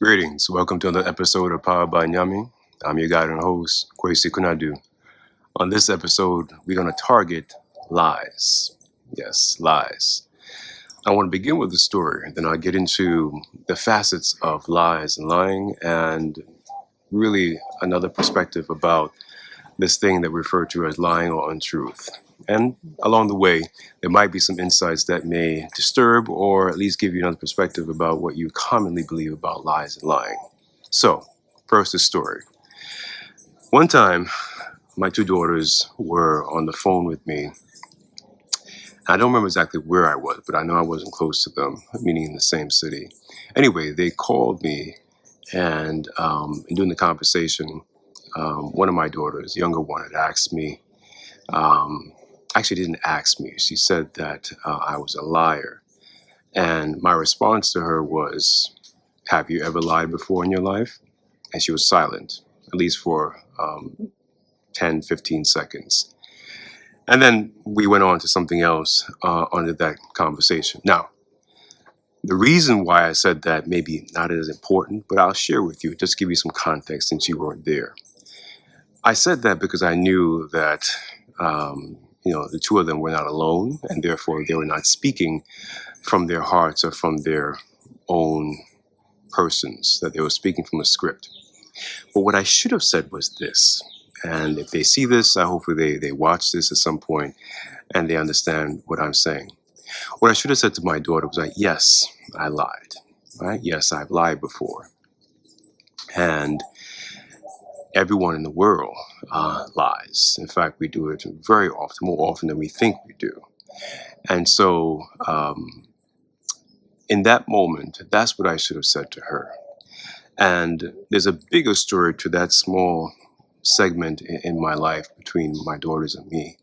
Greetings. Welcome to another episode of Powered by Nyame. I'm your guide and host, Kwesi Kunadu. On this episode, we're going to target lies. Yes, lies. I want to begin with the story, then I'll get into the facets of lies and lying, and really another perspective about this thing that we refer to as lying or untruth. And along the way, there might be some insights that may disturb or at least give you another perspective about what you commonly believe about lies and lying. So, first, the story. One time, my two daughters were on the phone with me. I don't remember exactly where I was, but I know I wasn't close to them, meaning in the same city. Anyway, they called me, and during the conversation, one of my daughters, younger one, had asked me, actually didn't ask me, she said that I was a liar. And my response to her was, have you ever lied before in your life? And she was silent, at least for 10, 15 seconds. And then we went on to something else under that conversation. Now, the reason why I said that maybe not as important, but I'll share with you, just to give you some context since you weren't there. I said that because I knew that, the two of them were not alone, and therefore they were not speaking from their hearts or from their own persons, that they were speaking from a script. But what I should have said was this, and if they see this, I hope they watch this at some point and they understand what I'm saying. What I should have said to my daughter was like, yes, I lied, right? Yes, I've lied before. And everyone in the world lies. In fact, we do it very often, more often than we think we do. And so in that moment, that's what I should have said to her. And there's a bigger story to that small segment in my life between my daughters and me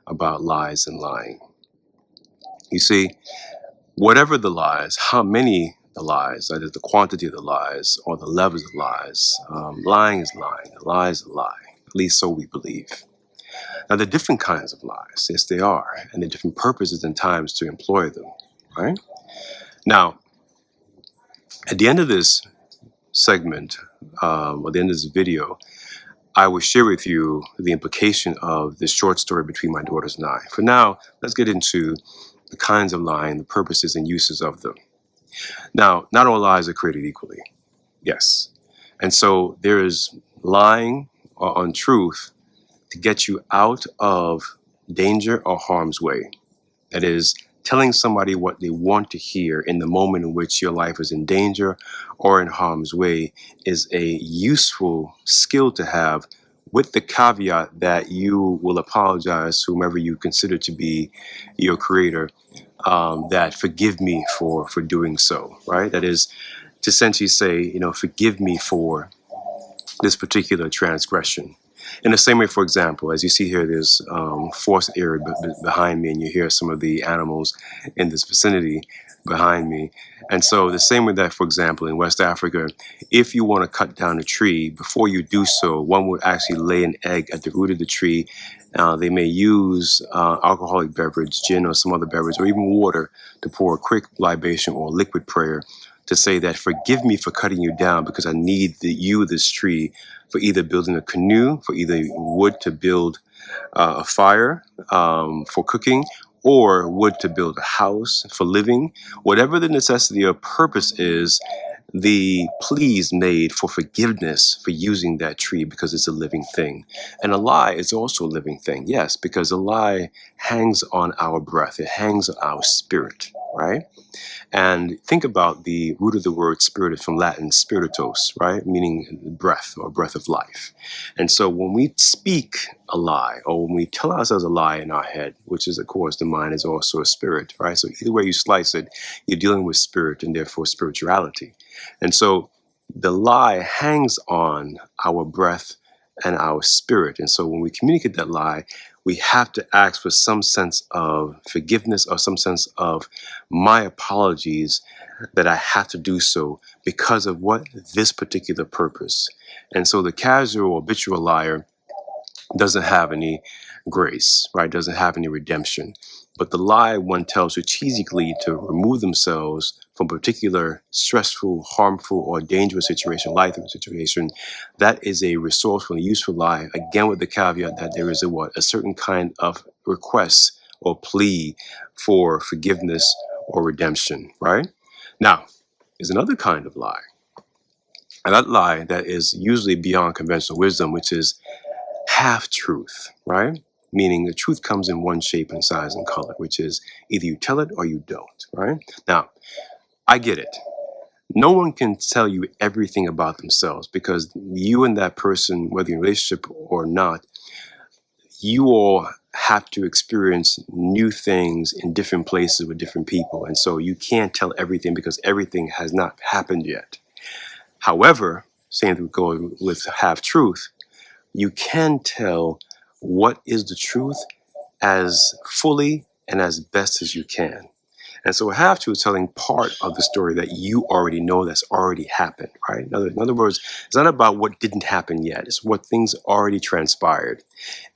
about lies and lying. You see, whatever the lies, how many the lies, either the quantity of the lies or the levels of lies, lying is lying, a lie is a lie, at least so we believe. Now, there are different kinds of lies, yes they are, and there are different purposes and times to employ them, right? Now, at the end of this segment, or the end of this video, I will share with you the implication of this short story between my daughters and I. For now, let's get into the kinds of lying, the purposes and uses of them. Now, not all lies are created equally. Yes. And so there is lying or untruth to get you out of danger or harm's way. That is, telling somebody what they want to hear in the moment in which your life is in danger or in harm's way is a useful skill to have, with the caveat that you will apologize to whomever you consider to be your creator, that forgive me for doing so, right? That is to essentially say, forgive me for this particular transgression. In the same way, for example, as you see here, there's forest area behind me, and you hear some of the animals in this vicinity behind me. And so the same way that, for example, in West Africa, if you want to cut down a tree, before you do so, one would actually lay an egg at the root of the tree. They may use alcoholic beverage, gin or some other beverage, or even water to pour a quick libation or liquid prayer to say that forgive me for cutting you down because I need this tree, for either building a canoe, for either wood to build a fire for cooking, or wood to build a house for living. Whatever the necessity or purpose is, the plea is made for forgiveness for using that tree because it's a living thing. And a lie is also a living thing, yes, because a lie hangs on our breath. It hangs on our spirit, right? And think about the root of the word spirit from Latin spiritus, right? Meaning breath or breath of life. And so when we speak a lie or when we tell ourselves a lie in our head, which is, of course, the mind is also a spirit, right? So either way you slice it, you're dealing with spirit and therefore spirituality. And so the lie hangs on our breath and our spirit. And so when we communicate that lie, we have to ask for some sense of forgiveness or some sense of my apologies that I have to do so because of what this particular purpose. And so the casual or habitual liar doesn't have any grace, right? Doesn't have any redemption. But the lie one tells strategically to remove themselves from a particular stressful, harmful, or dangerous situation, life-threatening situation, that is a resourceful and useful lie. Again, with the caveat that there is a what? A certain kind of request or plea for forgiveness or redemption, right? Now, there's another kind of lie. And that lie that is usually beyond conventional wisdom, which is half truth, right? Meaning the truth comes in one shape and size and color, which is either you tell it or you don't, right? Now, I get it. No one can tell you everything about themselves because you and that person, whether you're in a relationship or not, you all have to experience new things in different places with different people. And so you can't tell everything because everything has not happened yet. However, same thing going with half truth, you can tell what is the truth as fully and as best as you can. And so half truth is telling part of the story that you already know that's already happened, right? In other words, it's not about what didn't happen yet. It's what things already transpired.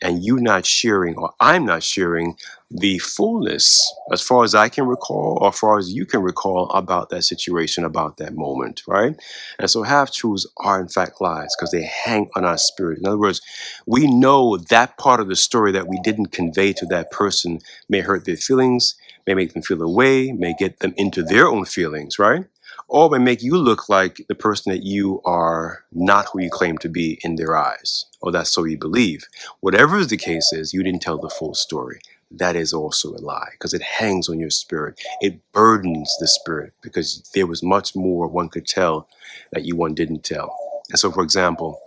And you not sharing, or I'm not sharing, the fullness, as far as I can recall, or as far as you can recall, about that situation, about that moment, right? And so half truths are in fact lies because they hang on our spirit. In other words, we know that part of the story that we didn't convey to that person may hurt their feelings, may make them feel away, may get them into their own feelings, right? Or may make you look like the person that you are not who you claim to be in their eyes, or that's so you believe. Whatever the case is, you didn't tell the full story. That is also a lie because it hangs on your spirit. It burdens the spirit because there was much more one could tell that you one didn't tell. And so, for example,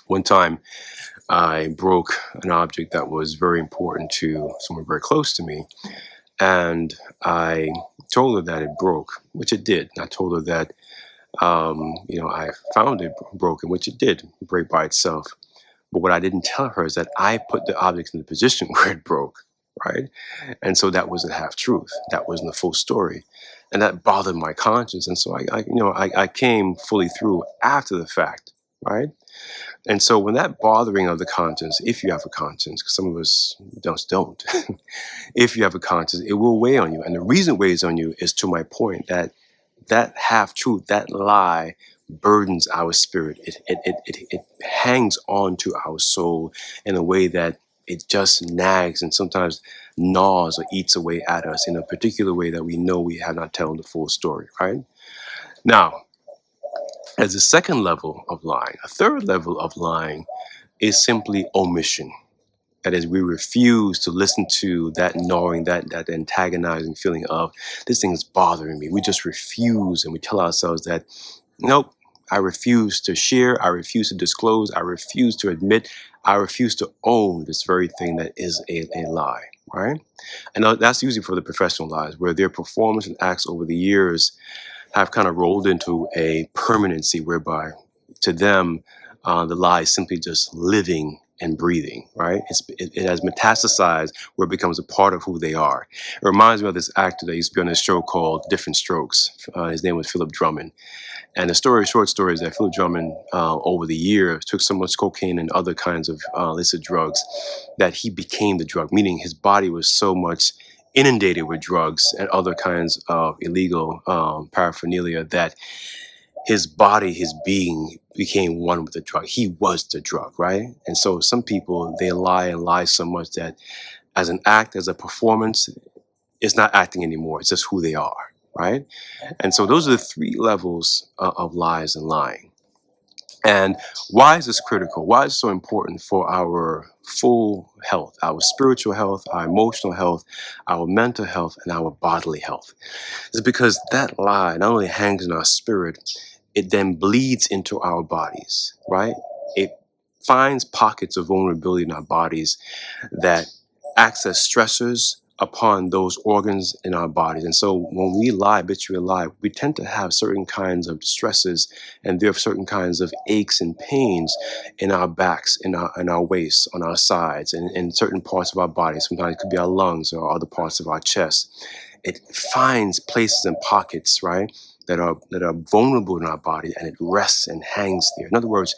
one time I broke an object that was very important to someone very close to me. And I told her that it broke, which it did. And I told her that, I found it broken, which it did break by itself. But what I didn't tell her is that I put the object in the position where it broke, right? And so that wasn't half truth. That wasn't the full story. And that bothered my conscience. And so I came fully through after the fact, right? And so when that bothering of the conscience, if you have a conscience, because some of us don't, if you have a conscience, it will weigh on you. And the reason it weighs on you is to my point that half truth, that lie burdens our spirit. It hangs on to our soul in a way that it just nags and sometimes gnaws or eats away at us in a particular way that we know we have not told the full story, right? Now, as a second level of lying, a third level of lying is simply omission. That is, we refuse to listen to that gnawing, that antagonizing feeling of this thing is bothering me. We just refuse and we tell ourselves that, nope, I refuse to share, I refuse to disclose, I refuse to admit, I refuse to own this very thing that is a lie, right? And that's usually for the professional lies, where their performance and acts over the years have kind of rolled into a permanency whereby to them, the lie is simply just living and breathing, right? It has metastasized where it becomes a part of who they are. It reminds me of this actor that used to be on a show called Different Strokes. His name was Philip Drummond. And the short story is that Philip Drummond, over the years, took so much cocaine and other kinds of illicit drugs that he became the drug, meaning his body was so much inundated with drugs and other kinds of illegal paraphernalia that his body, his being became one with the drug. He was the drug, right? And so some people, they lie and lie so much that as an act, as a performance, it's not acting anymore. It's just who they are, right? And so those are the three levels of lies and lying. And why is this critical? Why is it so important for our full health, our spiritual health, our emotional health, our mental health, and our bodily health? It's because that lie not only hangs in our spirit, it then bleeds into our bodies, right? It finds pockets of vulnerability in our bodies that acts as stressors upon those organs in our bodies. And so when we lie, habitually lie, we tend to have certain kinds of stresses and there are certain kinds of aches and pains in our backs, in our waists, on our sides, and in certain parts of our body. Sometimes it could be our lungs or other parts of our chest. It finds places and pockets, right, that are vulnerable in our body, and it rests and hangs there. In other words,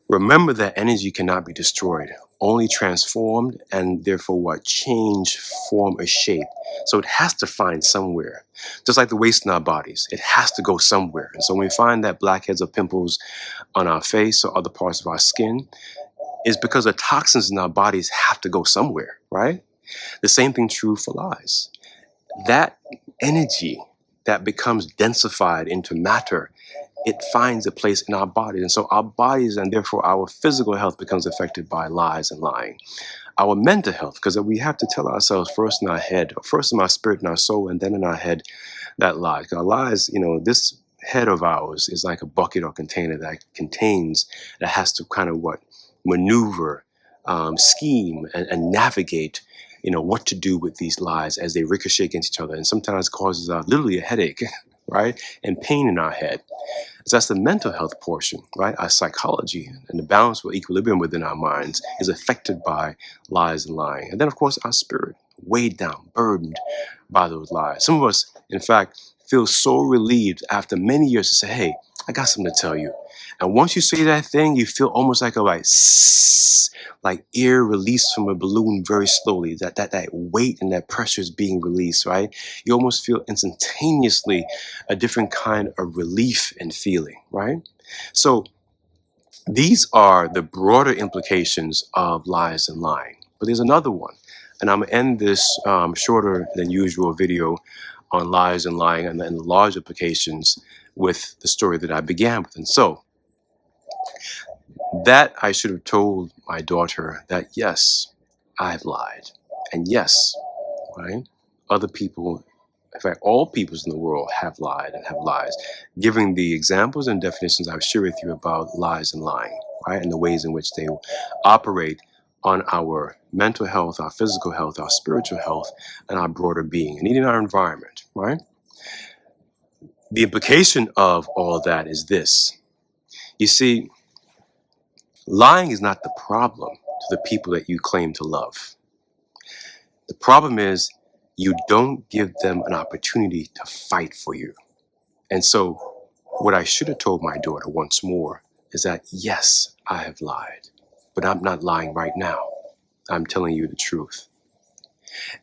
Remember that energy cannot be destroyed, only transformed, and therefore what? Change, form, or shape. So it has to find somewhere. Just like the waste in our bodies, it has to go somewhere. And so when we find that blackheads or pimples on our face or other parts of our skin, it's because the toxins in our bodies have to go somewhere, right? The same thing true for lies. That energy that becomes densified into matter, it finds a place in our bodies. And so our bodies and therefore our physical health becomes affected by lies and lying. Our mental health, because we have to tell ourselves first in our head, or first in our spirit and our soul, and then in our head, that lies. Because our lies, this head of ours is like a bucket or container that has to kind of maneuver, scheme, and navigate, what to do with these lies as they ricochet against each other. And sometimes causes literally a headache, right? And pain in our head. So that's the mental health portion, right? Our psychology and the balance or equilibrium within our minds is affected by lies and lying. And then, of course, our spirit, weighed down, burdened by those lies. Some of us, in fact, feel so relieved after many years to say, hey, I got something to tell you. And once you say that thing, you feel almost like like air released from a balloon very slowly. That weight and that pressure is being released, right? You almost feel instantaneously a different kind of relief and feeling, right? So these are the broader implications of lies and lying. But there's another one. And I'm going to end this shorter than usual video on lies and lying and the large implications with the story that I began with. And so that I should have told my daughter that, yes, I've lied. And yes, right, other people, in fact, all peoples in the world have lied and have lies, giving the examples and definitions I've shared with you about lies and lying, right, and the ways in which they operate on our mental health, our physical health, our spiritual health, and our broader being, and even our environment, right? The implication of all that is this. You see, lying is not the problem to the people that you claim to love. The problem is you don't give them an opportunity to fight for you. And so what I should have told my daughter once more is that, yes, I have lied, but I'm not lying right now. I'm telling you the truth.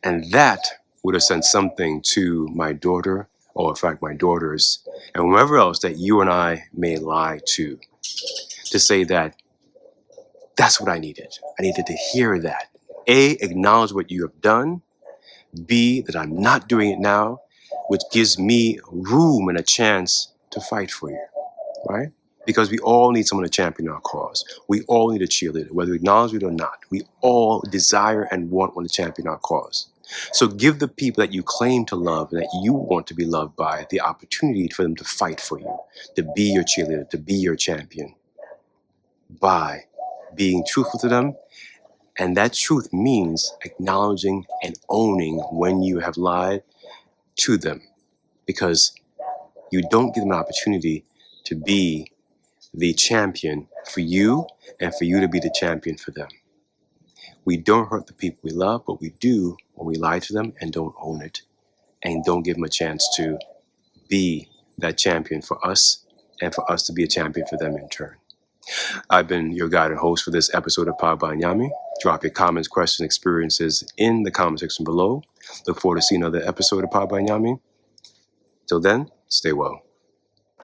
And that would have sent something to my daughter, or in fact, my daughters, and whoever else that you and I may lie to say that that's what I needed. I needed to hear that. A, acknowledge what you have done. B, that I'm not doing it now, which gives me room and a chance to fight for you, right? Because we all need someone to champion our cause. We all need a cheerleader, whether we acknowledge it or not. We all desire and want one to champion our cause. So give the people that you claim to love and that you want to be loved by the opportunity for them to fight for you, to be your cheerleader, to be your champion, by being truthful to them. And that truth means acknowledging and owning when you have lied to them, because you don't give them an opportunity to be the champion for you and for you to be the champion for them. We don't hurt the people we love, but we do when we lie to them and don't own it and don't give them a chance to be that champion for us and for us to be a champion for them in turn. I've been your guide and host for this episode of Powered by Nyame. Drop your comments, questions, experiences in the comment section below. Look forward to seeing another episode of Powered by Nyame. Till then, stay well.